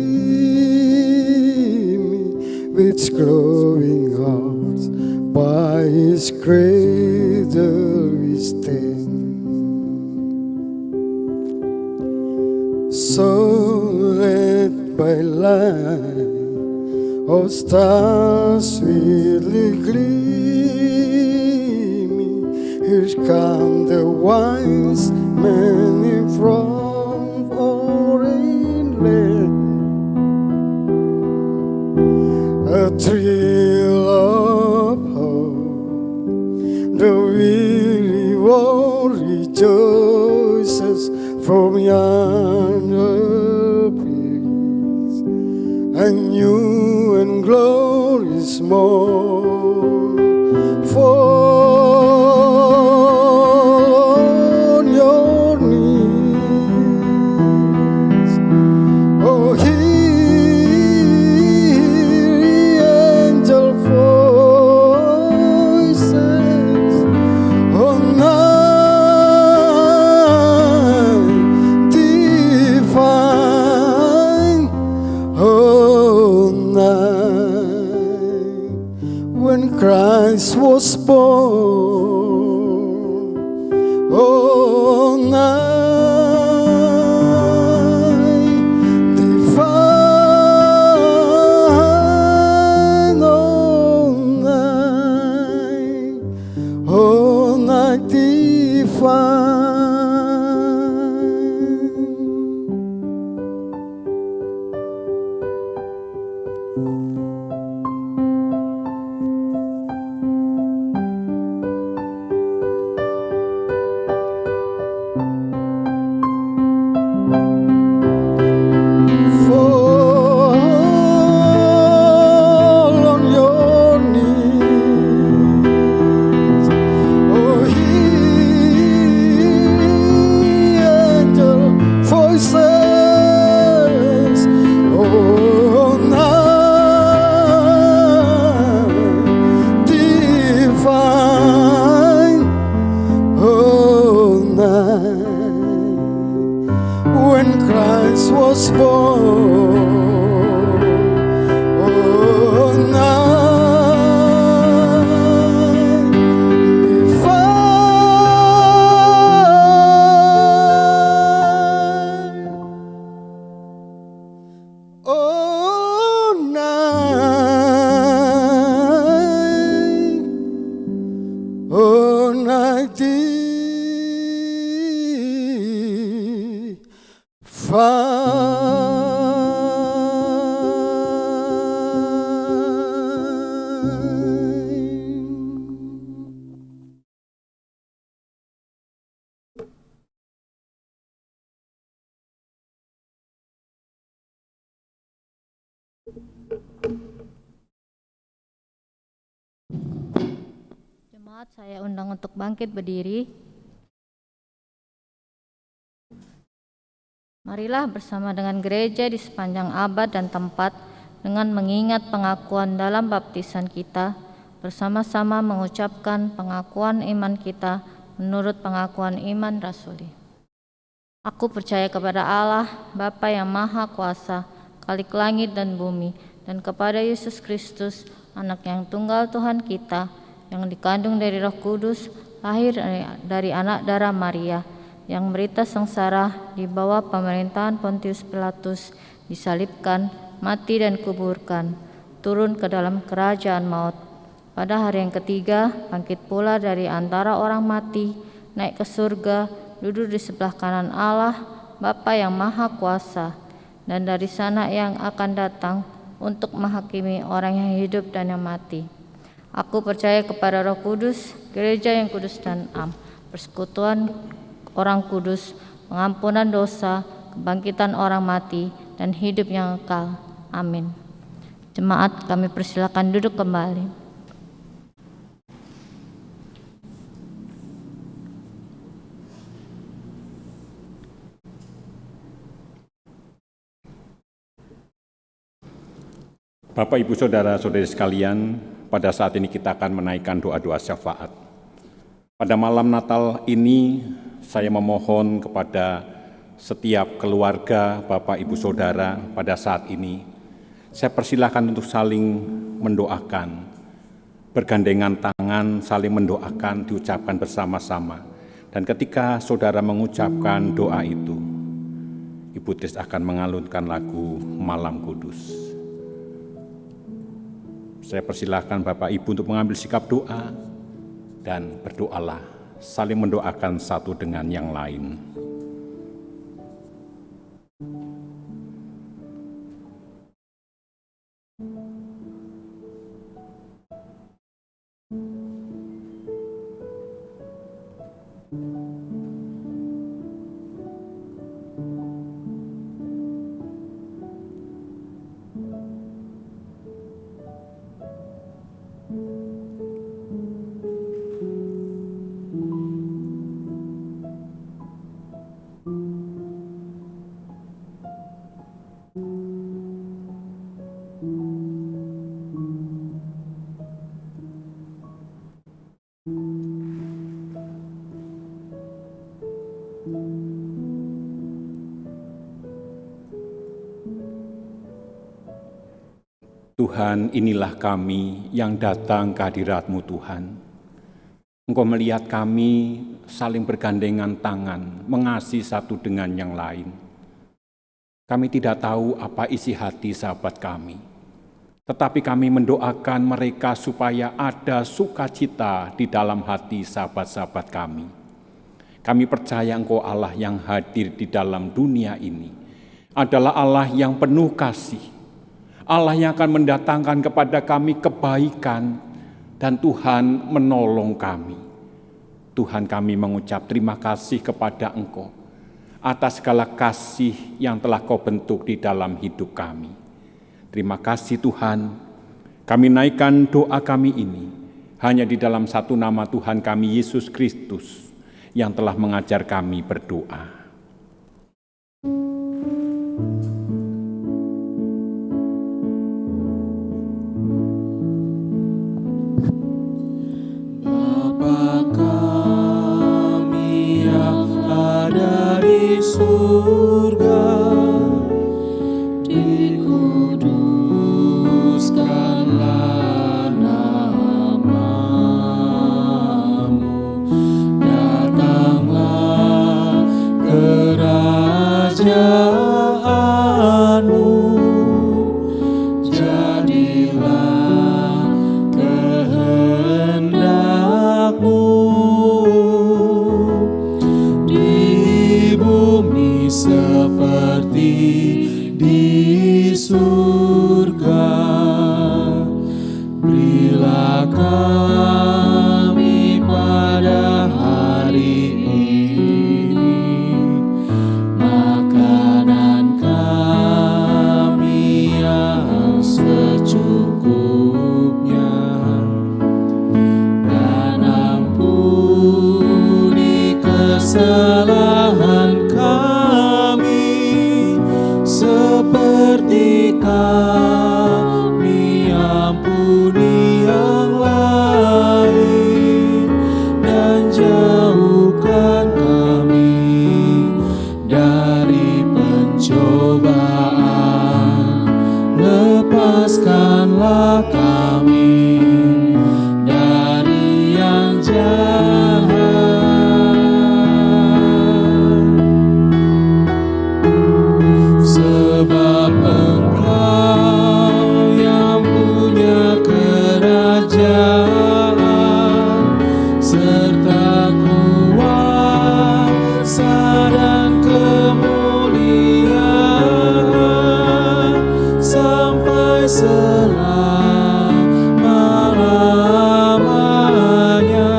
with glowing hearts by His cradle we stand. So led by light of stars sweetly gleaming, here come the wise men from foreign land. A thrill of hope, the weary world rejoices, from yonder breeze a new and glorious morn. Fall on your knees, oh, hear the angel voices, oh, night divine, oh, night when Christ was born, oh, night divine, oh, night divine. Fall on your knees, oh, hear angel voices, oh, night divine, oh, night when Christ was born, oh, night divine, oh, night, oh, night Jemaat, saya undang untuk bangkit berdiri. Marilah bersama dengan gereja di sepanjang abad dan tempat dengan mengingat pengakuan dalam baptisan kita, bersama-sama mengucapkan pengakuan iman kita menurut pengakuan iman rasuli. Aku percaya kepada Allah, Bapa yang Maha Kuasa, Khalik langit dan bumi, dan kepada Yesus Kristus, Anak yang tunggal Tuhan kita, yang dikandung dari Roh Kudus, lahir dari anak darah Maria, yang menderita sengsara di bawah pemerintahan Pontius Pilatus, disalibkan, mati dan kuburkan, turun ke dalam kerajaan maut. Pada hari yang ketiga, bangkit pula dari antara orang mati, naik ke surga, duduk di sebelah kanan Allah, Bapa yang Maha Kuasa, dan dari sana yang akan datang untuk menghakimi orang yang hidup dan yang mati. Aku percaya kepada Roh Kudus, gereja yang kudus dan am, persekutuan orang kudus, pengampunan dosa, kebangkitan orang mati, dan hidup yang kekal. Amin. Jemaat, kami persilakan duduk kembali. Bapak, Ibu, Saudara-saudari sekalian, pada saat ini kita akan menaikkan doa-doa syafaat. Pada malam Natal ini, saya memohon kepada setiap keluarga, Bapak, Ibu, Saudara, pada saat ini, saya persilahkan untuk saling mendoakan, bergandengan tangan, saling mendoakan, diucapkan bersama-sama. Dan ketika saudara mengucapkan doa itu, Ibu Tis akan mengalunkan lagu Malam Kudus. Saya persilahkan Bapak Ibu untuk mengambil sikap doa dan berdoalah, saling mendoakan satu dengan yang lain. Tuhan, inilah kami yang datang ke hadirat-Mu Tuhan. Engkau melihat kami saling bergandengan tangan, mengasihi satu dengan yang lain. Kami tidak tahu apa isi hati sahabat kami, tetapi kami mendoakan mereka supaya ada sukacita di dalam hati sahabat-sahabat kami. Kami percaya Engkau Allah yang hadir di dalam dunia ini adalah Allah yang penuh kasih, Allah yang akan mendatangkan kepada kami kebaikan, dan Tuhan menolong kami. Tuhan, kami mengucap terima kasih kepada Engkau atas segala kasih yang telah Kau bentuk di dalam hidup kami. Terima kasih Tuhan, kami naikkan doa kami ini hanya di dalam satu nama Tuhan kami, Yesus Kristus, yang telah mengajar kami berdoa. Surga, dikuduskanlah nama-Mu, datanglah kerajaan-Mu, jadilah kehendak-Mu di bumi seperti Selamatkanlah kami dari yang jahat, sebab Engkau yang punya kerajaan serta kuasa dan kemuliaan sampai selama-lamanya.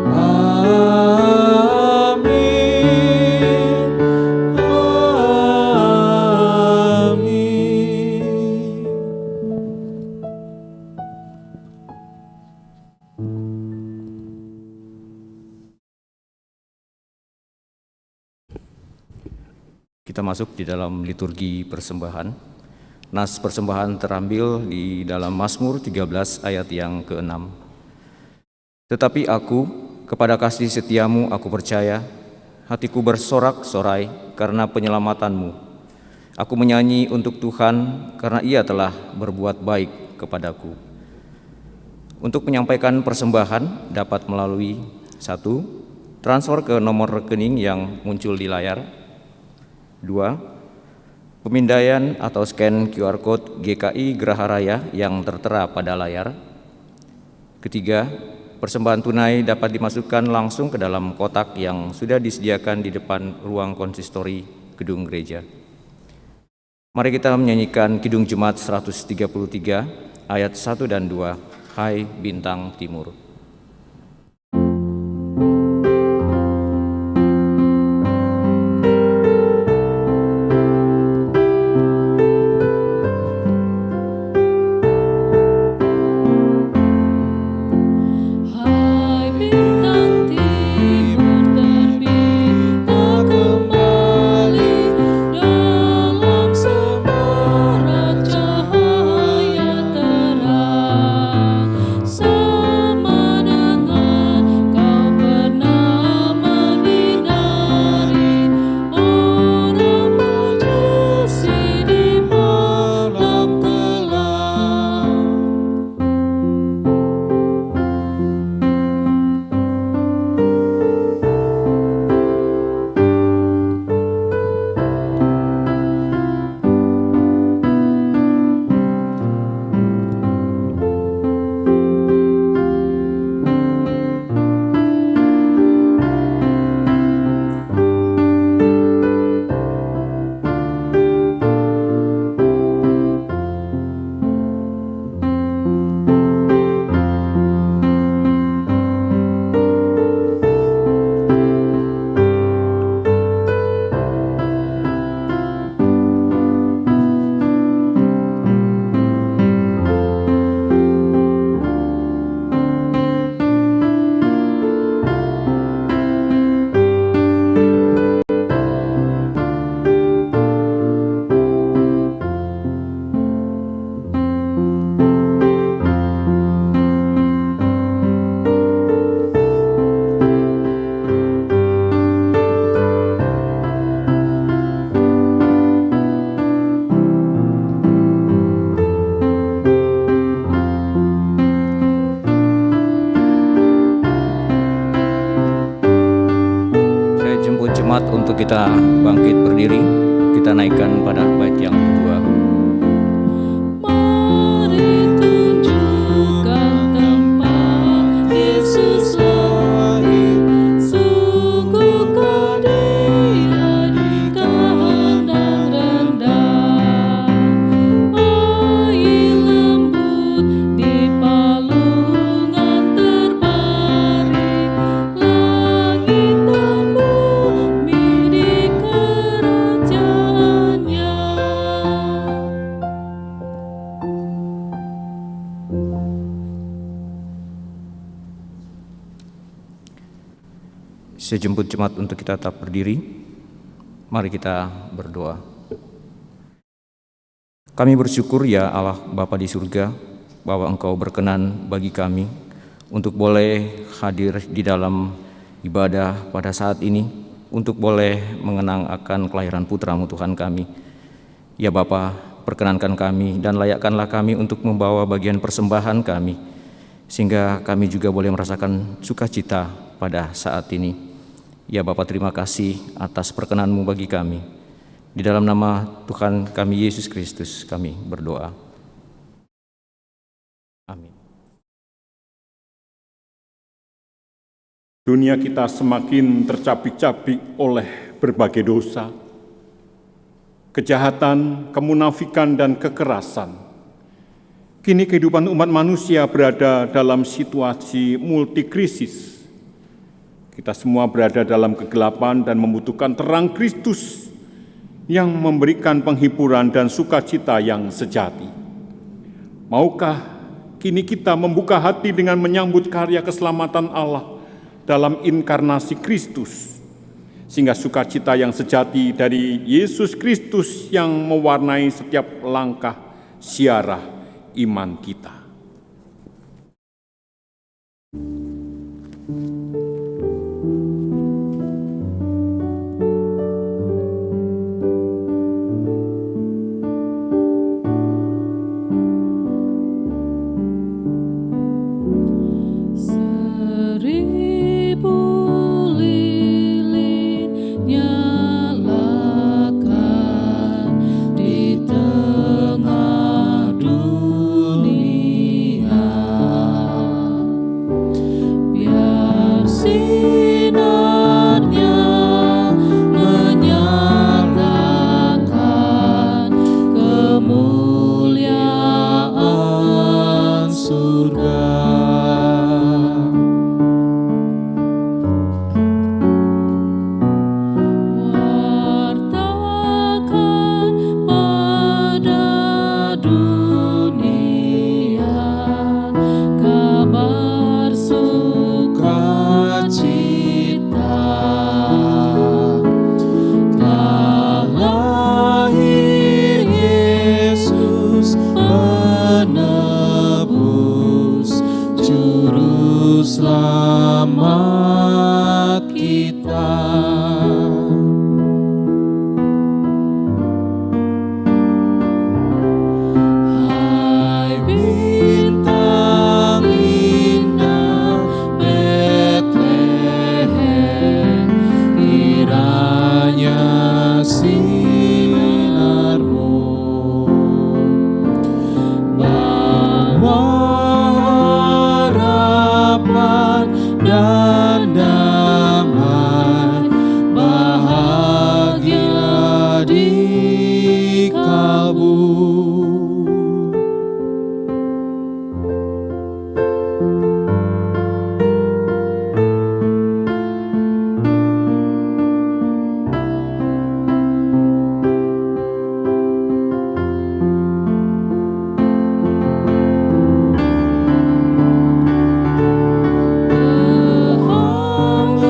Amin. Amin. Kita masuk di dalam liturgi persembahan. Nas persembahan terambil di dalam Mazmur 13 ayat yang ke-6. Tetapi aku, kepada kasih setiamu aku percaya, hatiku bersorak-sorai karena penyelamatanmu. Aku menyanyi untuk Tuhan karena Ia telah berbuat baik kepadaku. Untuk menyampaikan persembahan dapat melalui 1. Transfer ke nomor rekening yang muncul di layar. 2. Pemindaian atau scan QR Code GKI Graha Raya yang tertera pada layar. 3. Persembahan tunai dapat dimasukkan langsung ke dalam kotak yang sudah disediakan di depan ruang konsistori gedung gereja. Mari kita menyanyikan Kidung Jemaat 133 ayat 1 dan 2, Hai Bintang Timur. Hai bintang timur terbitlah kembali dalam semarak cahaya terang, sama dengan kau pernah menyinari orang majusi di malam kelam. Saya jemput jemaat untuk kita bangkit berdiri. Kita naikkan pada bait yang kedua. Mari tunjukkan tempat Yesus lahir, sungguh kau Dia ditahan dan rendah. Bayi lembut di palungan terbaring, langit dan bumi di kerajaannya. Saya jemput jemaat untuk kita tetap berdiri. Mari kita berdoa. Kami bersyukur ya Allah Bapa di surga, bahwa Engkau berkenan bagi kami untuk boleh hadir di dalam ibadah pada saat ini, untuk boleh mengenang akan kelahiran putra-Mu Tuhan kami. Ya Bapa, perkenankan kami dan layakkanlah kami untuk membawa bagian persembahan kami, sehingga kami juga boleh merasakan sukacita pada saat ini. Ya Bapa, terima kasih atas perkenan-Mu bagi kami. Di dalam nama Tuhan kami Yesus Kristus kami berdoa. Amin. Dunia kita semakin tercapik-capik oleh berbagai dosa, kejahatan, kemunafikan, dan kekerasan. Kini kehidupan umat manusia berada dalam situasi multikrisis. Kita semua berada dalam kegelapan dan membutuhkan terang Kristus yang memberikan penghiburan dan sukacita yang sejati. Maukah kini kita membuka hati dengan menyambut karya keselamatan Allah dalam inkarnasi Kristus, sehingga sukacita yang sejati dari Yesus Kristus yang mewarnai setiap langkah ziarah iman kita. Seribu lilin nyalakan di tengah dunia, biar sinarnya menyatakan kemuliaan surga. Wartakan pada dunia kabar sukacita, telah lahir Yesus penebus juru selamat kita. Hai bintang indah Betlehem, kiranya sinarmu bawa harapan dan damai, bahagia di kalbu.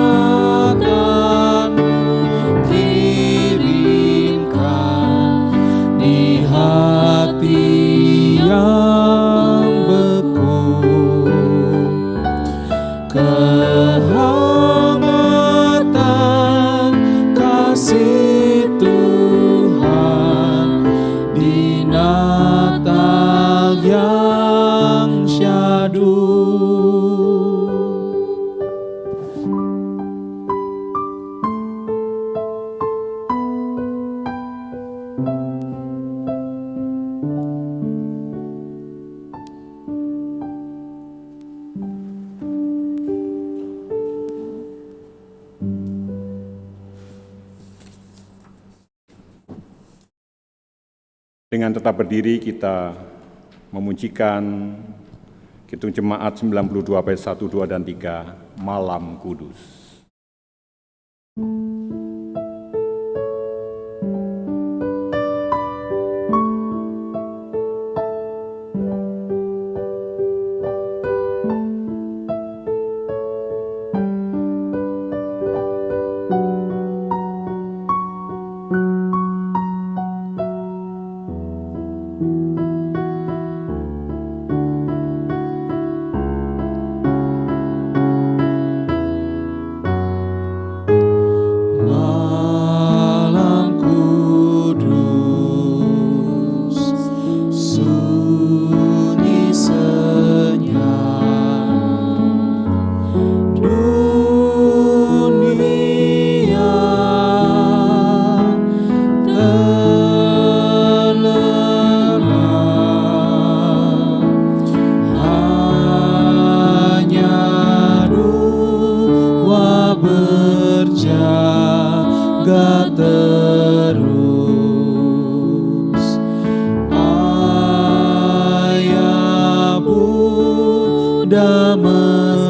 Kehangatan kirimkan di hati yang beku, kehangatan kasih Tuhan di Natal yang syahdu. Dengan tetap berdiri kita memujikan Kidung Jemaat 92 bait 1, 2, dan 3, Malam Kudus.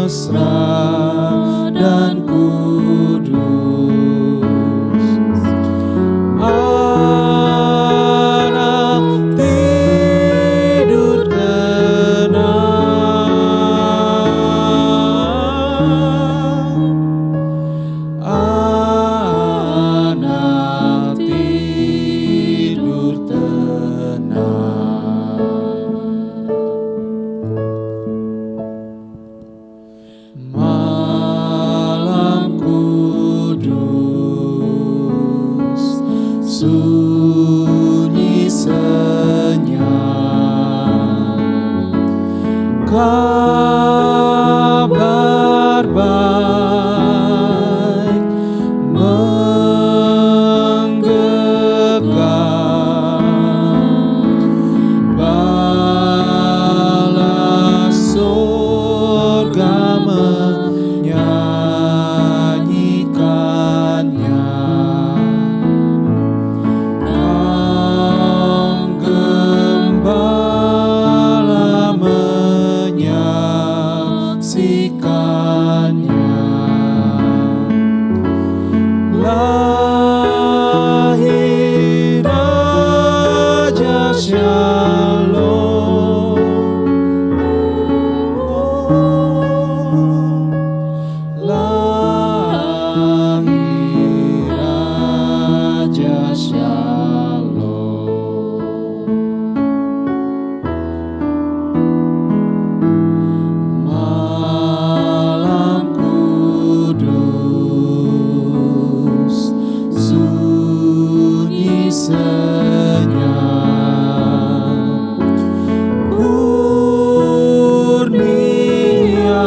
mesra dan kudus. Anak tidur tenang, anak tidur tenang. Malam kudus, sunyi senyap, kabar baik menggegam, balas surga menyanyikannya. Kaum gembala menyaksikannya. Lahir Raja Shalom, lahir Raja Shalom. Malam kudus, sunyi senyap, kurnia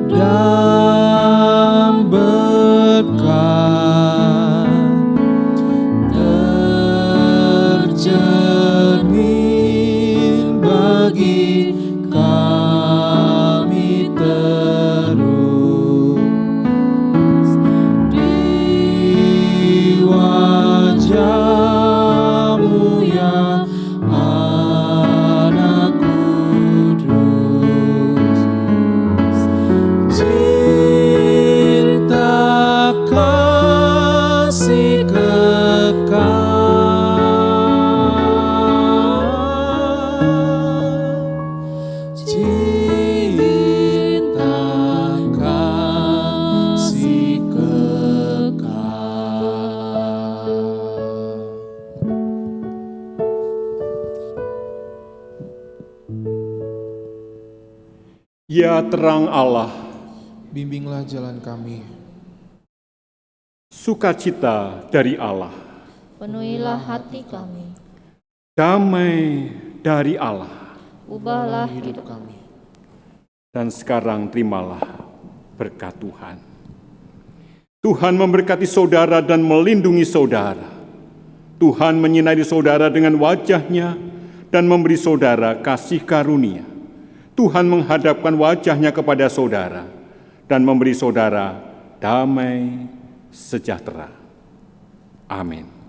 dan berkat tercermin bagi kami terus di wajah-Mu ya Anak kudus. Cinta kasih kekal, cinta kasih kekal. Ya terang Allah, Bimbinglah jalan kami, sukacita dari Allah, Penuhilah hati kami, damai dari Allah. ubahlah hidup hidup kami. Dan sekarang terimalah berkat Tuhan. Tuhan memberkati saudara dan melindungi saudara. Tuhan menyinari saudara dengan wajah-Nya dan memberi saudara kasih karunia. Tuhan menghadapkan wajah-Nya kepada saudara dan memberi saudara damai sejahtera. Amin.